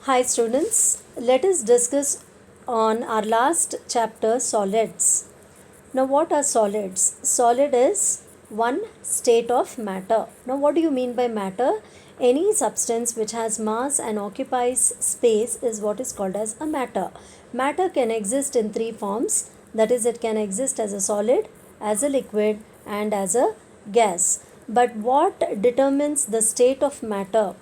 Hi students, let us discuss on our last chapter solids. Now what are solids? Solid is one state of matter. Now what do you mean by matter? Any substance which has mass and occupies space is what is called as a matter. Matter can exist in three forms, that is it can exist as a solid, as a liquid and as a gas. But what determines the state of matter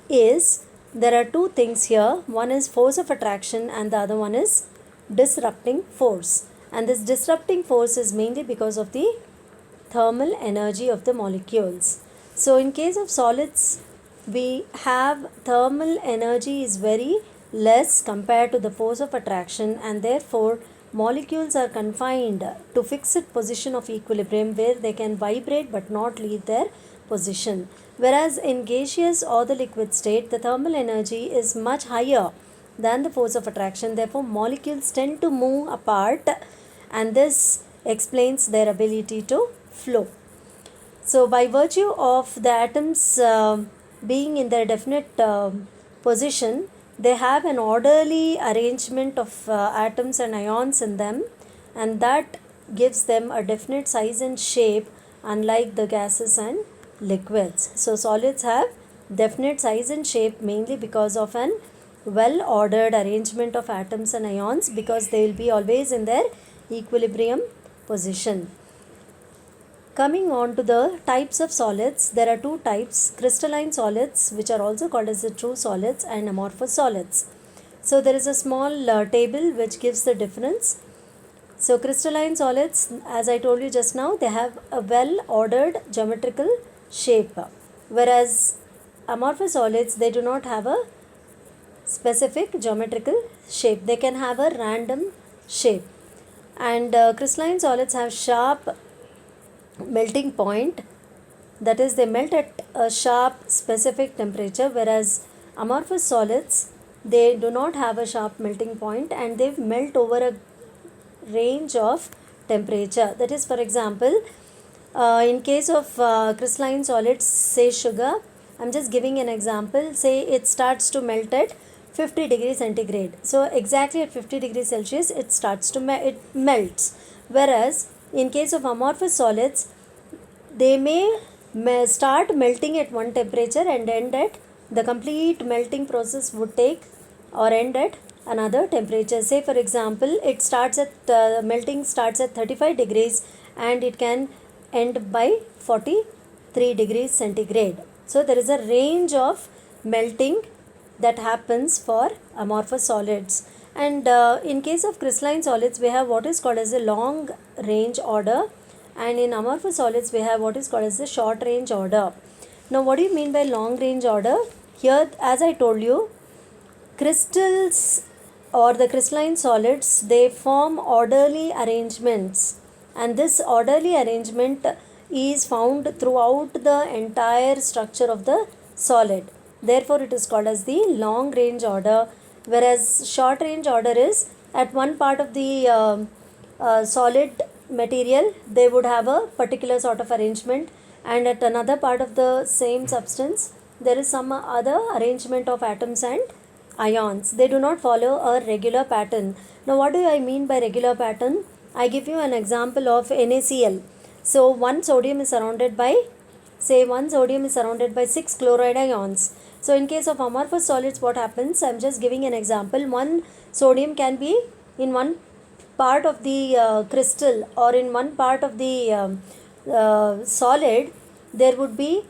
is there are two things here. One is force of attraction and the other one is disrupting force. And this disrupting force is mainly because of the thermal energy of the molecules. So in case of solids, we have thermal energy is very less compared to the force of attraction, and therefore molecules are confined to fixed position of equilibrium where they can vibrate but not leave their position. Whereas in gaseous or the liquid state, the thermal energy is much higher than the force of attraction. Therefore, molecules tend to move apart, and this explains their ability to flow. So, by virtue of the atoms being in their definite position, they have an orderly arrangement of atoms and ions in them, and that gives them a definite size and shape, unlike the gases and liquids. So, solids have definite size and shape mainly because of an well ordered arrangement of atoms and ions, because they will be always in their equilibrium position. Coming on to the types of solids, there are two types: crystalline solids, which are also called as the true solids, and amorphous solids. So there is a small table which gives the difference. So crystalline solids, as I told you just now, they have a well ordered geometrical shape, whereas amorphous solids, they do not have a specific geometrical shape. They can have a random shape. And crystalline solids have sharp melting point, that is they melt at a sharp specific temperature, whereas amorphous solids, they do not have a sharp melting point and they melt over a range of temperature. That is, for example, in case of crystalline solids, say sugar, I'm just giving an example. Say it starts to melt at 50 degrees centigrade. So exactly at 50 degrees Celsius it starts to it melts. Whereas in case of amorphous solids, they may start melting at one temperature and end at, the complete melting process would take or end at another temperature. Say for example, it starts at melting starts at 35 degrees and it can end by 43 degrees centigrade. So there is a range of melting that happens for amorphous solids. And in case of crystalline solids, we have what is called as a long range order, and in amorphous solids we have what is called as the short range order. Now what do you mean by long range order? Here, as I told you, crystals or the crystalline solids, they form orderly arrangements, and this orderly arrangement is found throughout the entire structure of the solid. Therefore it is called as the long range order, whereas short range order is at one part of the solid material they would have a particular sort of arrangement, and at another part of the same substance there is some other arrangement of atoms and ions. They do not follow a regular pattern. Now what do I mean by regular pattern? I give you an example of NaCl. So one sodium is surrounded by, say one sodium is surrounded by 6 chloride ions. So in case of amorphous solids, what happens? I'm just giving an example. One sodium can be in one part of the crystal, or in one part of the solid there would be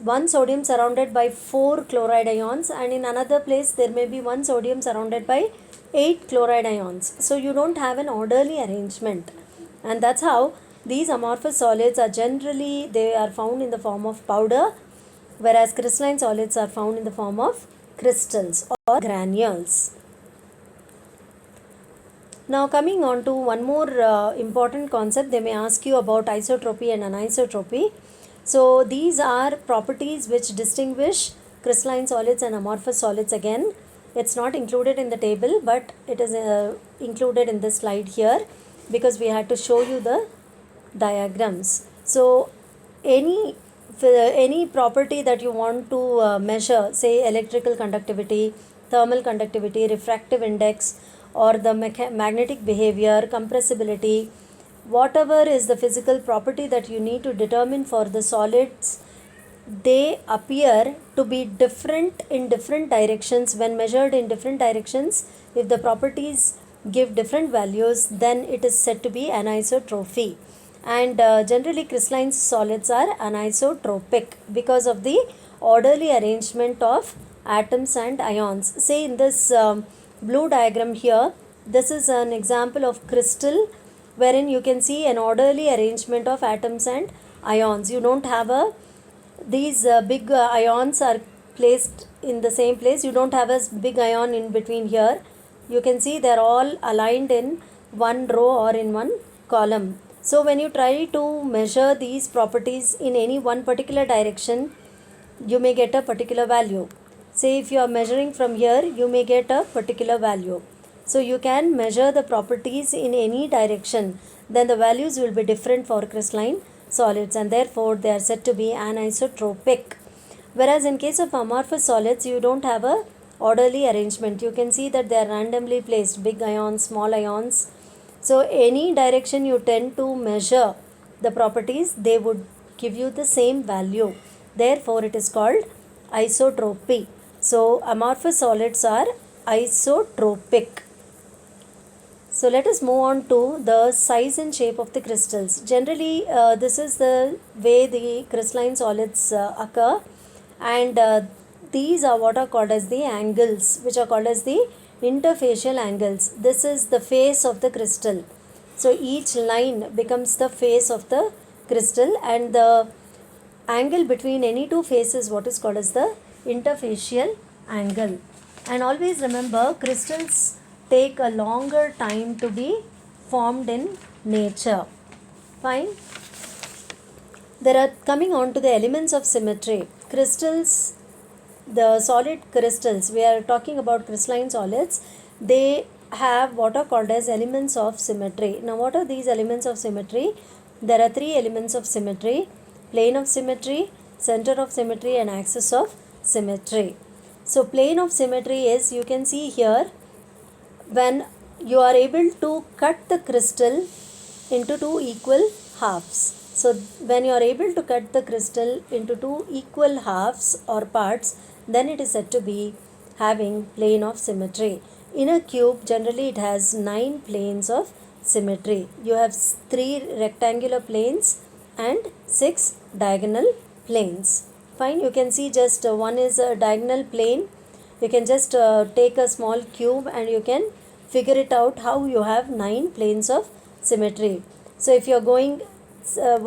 one sodium surrounded by 4 chloride ions, and in another place there may be one sodium surrounded by 8 chloride ions. So you don't have an orderly arrangement, and that's how these amorphous solids are generally, they are found in the form of powder, whereas crystalline solids are found in the form of crystals or granules. Now coming on to one more important concept, they may ask you about isotropy and anisotropy. So these are properties which distinguish crystalline solids and amorphous solids. Again, it's not included in the table, but it is included in this slide here because we had to show you the diagrams. So any property that you want to measure, say electrical conductivity, thermal conductivity, refractive index, or the magnetic behavior, compressibility, whatever is the physical property that you need to determine for the solids, they appear to be different in different directions. When measured in different directions, if the properties give different values, then it is said to be anisotropy. And generally crystalline solids are anisotropic because of the orderly arrangement of atoms and ions. Say in this blue diagram here, this is an example of crystal wherein you can see an orderly arrangement of atoms and ions. You don't have these big ions are placed in the same place. You don't have a big ion in between here. You can see they're all aligned in one row or in one column. So when you try to measure these properties in any one particular direction, you may get a particular value. Say if you are measuring from here, you may get a particular value. So you can measure the properties in any direction, then the values will be different for crystalline solids, and therefore they are said to be anisotropic. Whereas in case of amorphous solids, you don't have a orderly arrangement. You can see that they are randomly placed, big ions, small ions. So any direction you tend to measure the properties, they would give you the same value. Therefore it is called isotropy. So amorphous solids are isotropic. So let us move on to the size and shape of the crystals. Generally, this is the way the crystalline solids occur, and these are what are called as the angles, which are called as the interfacial angles. This is the face of the crystal. So each line becomes the face of the crystal, and the angle between any two faces what is called as the interfacial angle. And always remember, crystals take a longer time to be formed in nature. Fine. There are coming on to the elements of symmetry. Crystals, the solid crystals, we are talking about crystalline solids, they have what are called as elements of symmetry. Now what are these elements of symmetry? There are three elements of symmetry: plane of symmetry, center of symmetry, and axis of symmetry. So plane of symmetry is, you can see here, when you are able to cut the crystal into two equal halves. So when you are able to cut the crystal into two equal halves or parts, then it is said to be having plane of symmetry. In a cube, generally it has 9 planes of symmetry. You have 3 rectangular planes and 6 diagonal planes. Fine, you can see just one is a diagonal plane. You can just take a small cube and you can figure it out how you have 9 planes of symmetry. So if you are going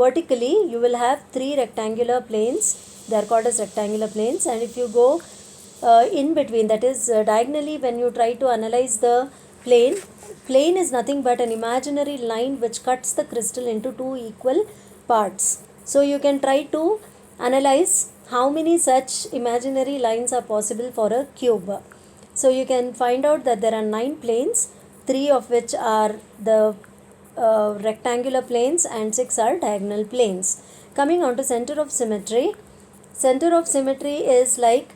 vertically, you will have 3 rectangular planes. They are called as rectangular planes. And if you go in between, that is diagonally, when you try to analyze the plane is nothing but an imaginary line which cuts the crystal into two equal parts. So you can try to analyze how many such imaginary lines are possible for a cube. So you can find out that there are 9 planes, 3 of which are the rectangular planes and 6 are diagonal planes. Coming on to center of symmetry. Center of symmetry is like,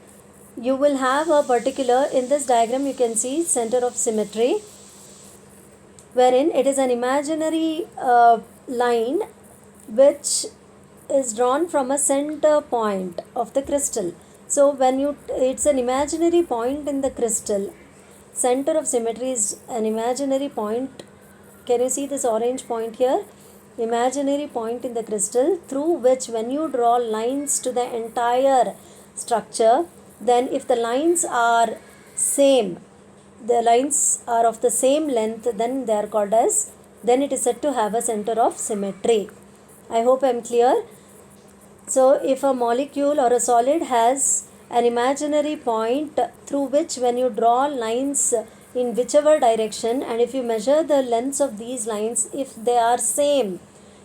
you will have a particular, in this diagram you can see center of symmetry, wherein it is an imaginary line which is drawn from a center point of the crystal. So when it's an imaginary point in the crystal. Center of symmetry is an imaginary point. Can you see this orange point here? Imaginary point in the crystal through which, when you draw lines to the entire structure, then if the lines are same, the lines are of the same length, then they are called as, then it is said to have a center of symmetry. I hope I am clear. So if a molecule or a solid has an imaginary point through which, when you draw lines in whichever direction, and if you measure the lengths of these lines, if they are same,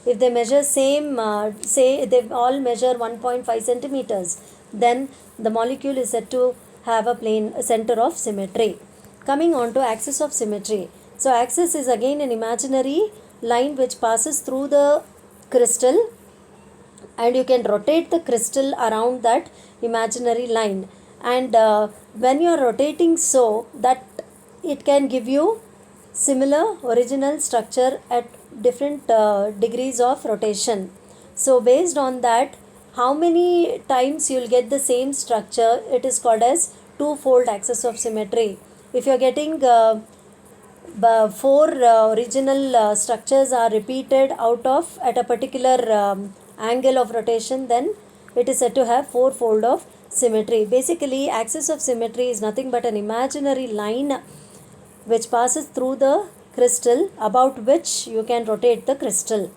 if they measure same, say they all measure 1.5 centimeters, then the molecule is said to have a center of symmetry. Coming on to axis of symmetry. So axis is again an imaginary line which passes through the crystal, and you can rotate the crystal around that imaginary line, and when you are rotating so that it can give you similar original structure at different degrees of rotation. So based on that, how many times you will get the same structure, it is called as two-fold axis of symmetry. If you are getting four original structures are repeated out of at a particular angle of rotation, then it is said to have four-fold of symmetry. Basically, axis of symmetry is nothing but an imaginary line which passes through the crystal, about which you can rotate the crystal.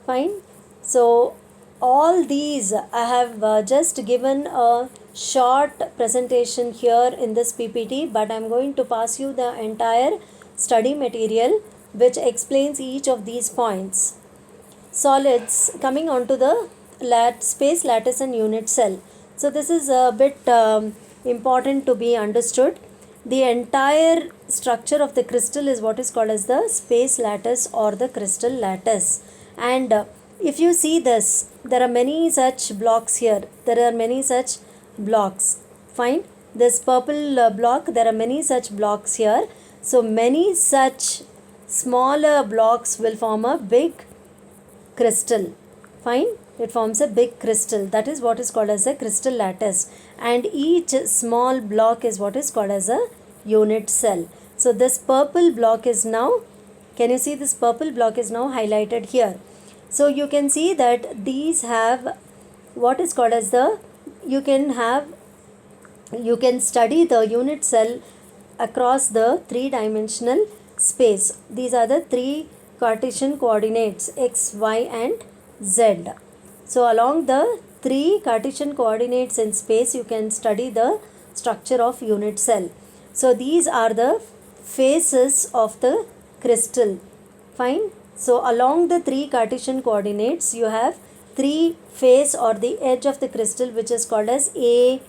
Fine. So all these I have just given a short presentation here in this PPT, but I am going to pass you the entire study material which explains each of these points. Solids, coming on to the space lattice and unit cell. So this is a bit important to be understood. The entire structure of the crystal is what is called as the space lattice or the crystal lattice. And if you see this, there are many such blocks here. There are many such blocks. Fine. This purple block, there are many such blocks here. So many such smaller blocks will form a big crystal. Fine. It forms a big crystal. That is what is called as a crystal lattice. And each small block is what is called as a unit cell. So this purple block is now, can you see this purple block is now highlighted here. So you can see that these have what is called as the, you can study the unit cell across the three-dimensional space. These are the three Cartesian coordinates x, y and z. So along the three Cartesian coordinates in space, you can study the structure of unit cell. So these are the faces of the crystal. Fine. So along the three Cartesian coordinates, you have three face or the edge of the crystal, which is called as A,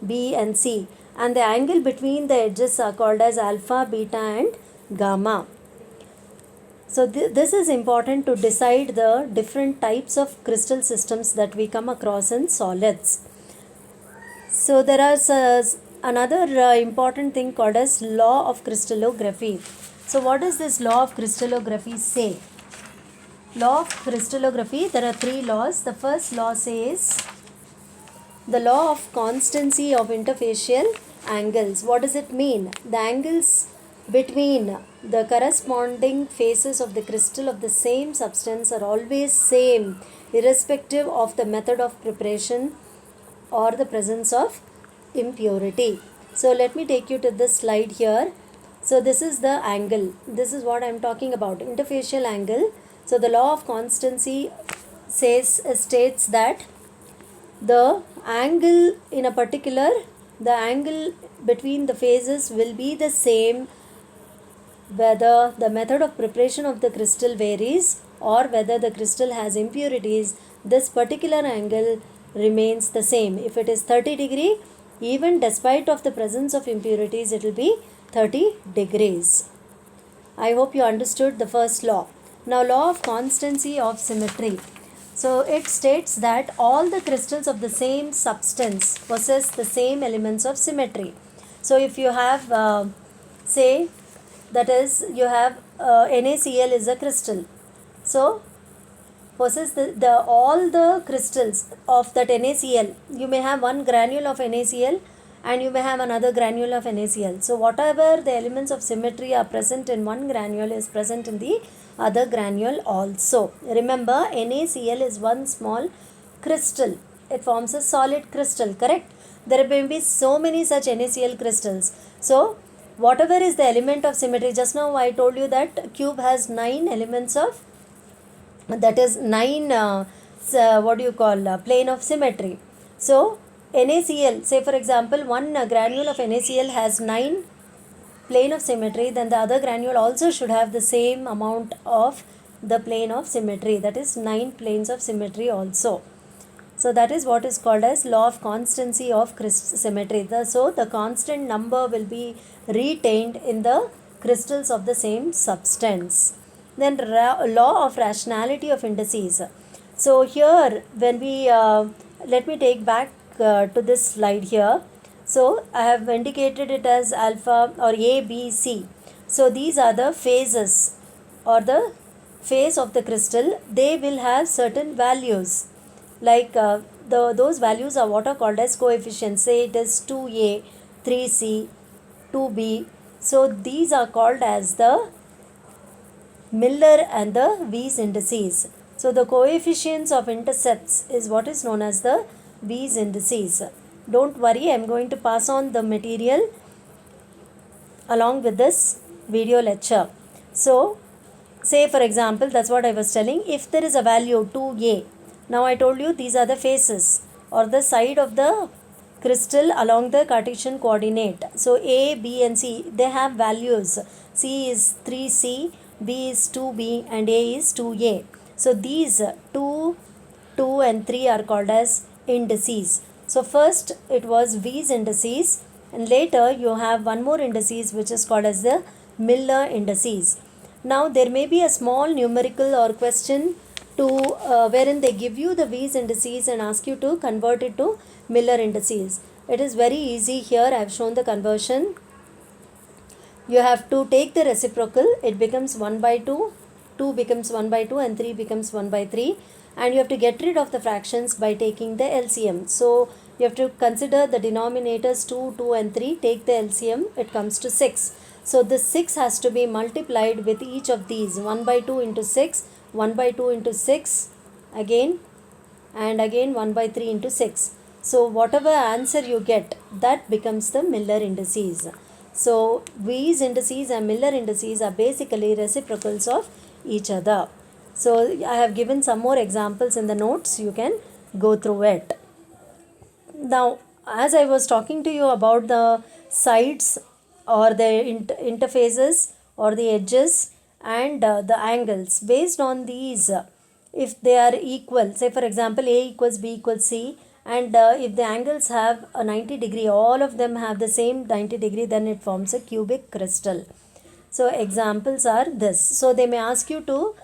B and C. And the angle between the edges are called as alpha, beta and gamma. So this is important to decide the different types of crystal systems that we come across in solids. So there is another important thing called as law of crystallography. So what does this law of crystallography say? Law of crystallography, there are three laws. The first law says the law of constancy of interfacial angles. What does it mean? The angles between the corresponding faces of the crystal of the same substance are always same, irrespective of the method of preparation or the presence of impurity. So let me take you to this slide here. So this is the angle. This is what I am talking about, interfacial angle. So the law of constancy states that the angle in a particular, the angle between the phases will be the same whether the method of preparation of the crystal varies or whether the crystal has impurities. This particular angle remains the same. If it is 30 degree, even despite of the presence of impurities, it will be 30 degrees. I hope you understood the first law. Now law of constancy of symmetry. So it states that all the crystals of the same substance possess the same elements of symmetry. So if you have say, that is, you have NaCl is a crystal. So possess all the crystals of that NaCl. You may have one granule of NaCl and you may have another granule of NaCl. So whatever the elements of symmetry are present in one granule is present in the other granule also. Remember, NaCl is one small crystal. It forms a solid crystal, correct? There may be so many such NaCl crystals. So whatever is the element of symmetry, just now I told you that cube has 9 elements of, that is 9 plane of symmetry. So NaCl, say for example, one granule of NaCl has 9 plane of symmetry, then the other granule also should have the same amount of the plane of symmetry, that is 9 planes of symmetry also. So that is what is called as law of constancy of symmetry. So the constant number will be retained in the crystals of the same substance. Then law of rationality of indices. So here when we, let me take back to this slide here. So I have indicated it as alpha or A, B, C. So these are the phases or the phase of the crystal. They will have certain values, like those values are what are called as coefficients. Say it is 2A, 3C, 2B. So these are called as the Miller and the Wies indices. So the coefficients of intercepts is what is known as the Wies indices. Don't worry, I am going to pass on the material along with this video lecture. So say for example, that's what I was telling, if there is a value 2A, now I told you these are the faces or the side of the crystal along the Cartesian coordinate. So A, B and C, they have values. C is 3C, B is 2B and A is 2A. So these 2, 2 and 3 are called as indices. So first it was Wies indices, and later you have one more indices which is called as the Miller indices. Now there may be a small numerical or question to wherein they give you the Wies indices and ask you to convert it to Miller indices. It is very easy here. I have shown the conversion. You have to take the reciprocal. It becomes 1 by 2, 2 becomes 1 by 2 and 3 becomes 1 by 3, and you have to get rid of the fractions by taking the LCM. So you have to consider the denominators 2, 2 and 3, take the LCM, it comes to 6. So this 6 has to be multiplied with each of these, 1 by 2 into 6, 1 by 2 into 6 again, and again 1 by 3 into 6. So whatever answer you get, that becomes the Miller indices. So Wies indices and Miller indices are basically reciprocals of each other. So I have given some more examples in the notes, you can go through it. Now as I was talking to you about the sides or the interfaces or the edges and the angles, based on these, if they are equal, say for example A equals B equals C, and if the angles have a 90 degree, all of them have the same 90 degree, then it forms a cubic crystal. So examples are this. So they may ask you to,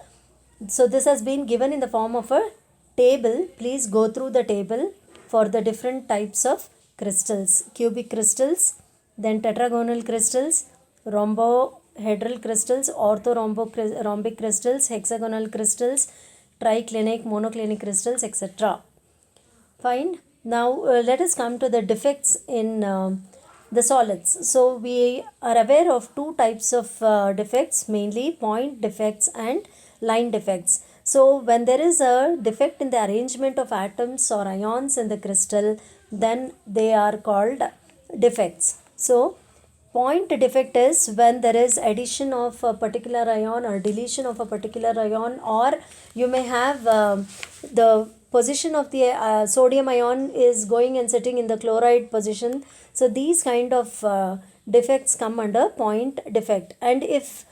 so this has been given in the form of a table. Please go through the table for the different types of crystals: cubic crystals, then tetragonal crystals, rhombohedral crystals, orthorhombic crystals, hexagonal crystals, triclinic, monoclinic crystals, etc. Fine. Now let us come to the defects in the solids. So we are aware of two types of defects, mainly point defects and line defects. So when there is a defect in the arrangement of atoms or ions in the crystal, then they are called defects. So point defect is when there is addition of a particular ion or deletion of a particular ion, or you may have the position of the sodium ion is going and sitting in the chloride position. So these kind of defects come under point defect. And if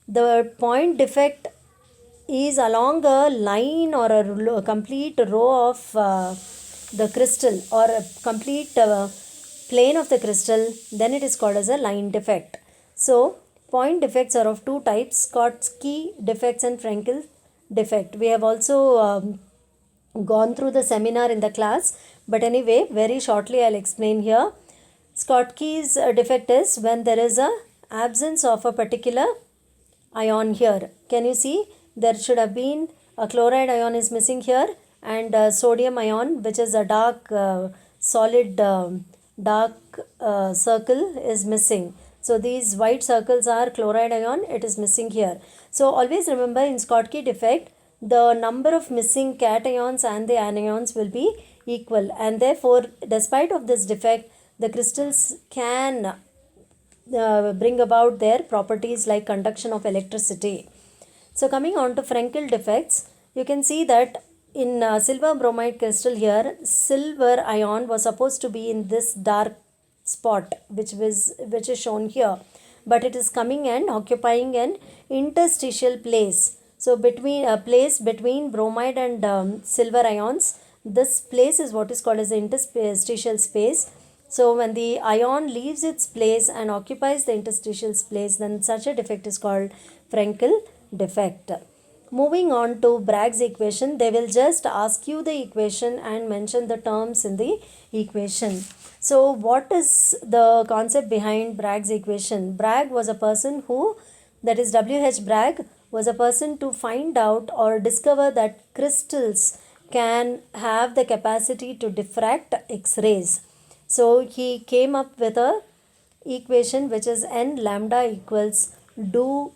the point defect is along a line or a complete row of the crystal or a complete plane of the crystal, then it is called as a line defect. So point defects are of two types: Schottky defects and Frenkel defect. We have also gone through the seminar in the class, but anyway, very shortly I'll explain here. Schottky's defect is when there is a absence of a particular ion here. Can you see? There should have been a chloride ion is missing here, and sodium ion, which is a dark solid dark circle, is missing. So these white circles are chloride ion, it is missing here. So always remember, in Schottky defect, the number of missing cations and the anions will be equal, and therefore despite of this defect, the crystals can bring about their properties like conduction of electricity. So coming on to Frenkel defects, you can see that in silver bromide crystal here, silver ion was supposed to be in this dark spot which is shown here, but it is coming and occupying an interstitial place. So between a place between bromide and silver ions, this place is what is called as the interstitial space. So when the ion leaves its place and occupies the interstitial space, then such a defect is called Frenkel defect. Moving on to Bragg's equation, they will just ask you the equation and mention the terms in the equation. So what is the concept behind Bragg's equation? Bragg was a person who, that is W.H. Bragg, was a person to find out or discover that crystals can have the capacity to diffract X-rays. So he came up with a equation which is n lambda equals 2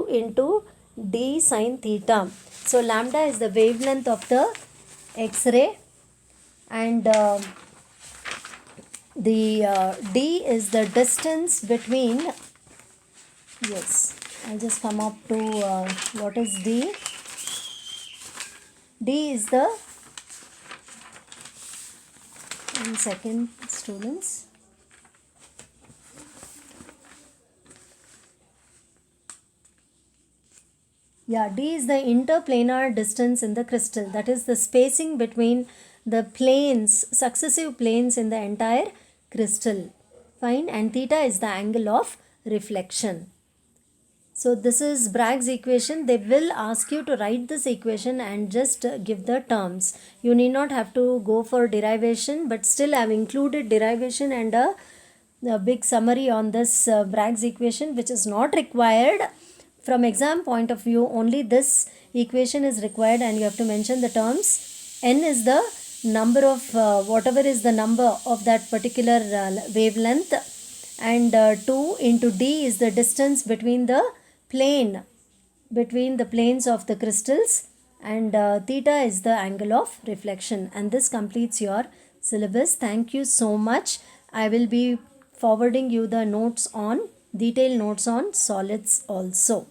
into d sine theta. So lambda is the wavelength of the X-ray, and the d is the distance between, yes, I'll just come up to what is d. D is the, 1 second students. Yeah, d is the interplanar distance in the crystal, that is the spacing between the planes, successive planes in the entire crystal. Fine, and theta is the angle of reflection. So this is Bragg's equation. They will ask you to write this equation and just give the terms. You need not have to go for derivation, but still I have included derivation and a big summary on this Bragg's equation, which is not required. From exam point of view, only this equation is required and you have to mention the terms. N is the number of whatever is the number of that particular wavelength, and 2 into d is the distance between the planes of the crystals, and theta is the angle of reflection. And this completes your syllabus. Thank you so much. I will be forwarding you the notes on, detailed notes on solids also.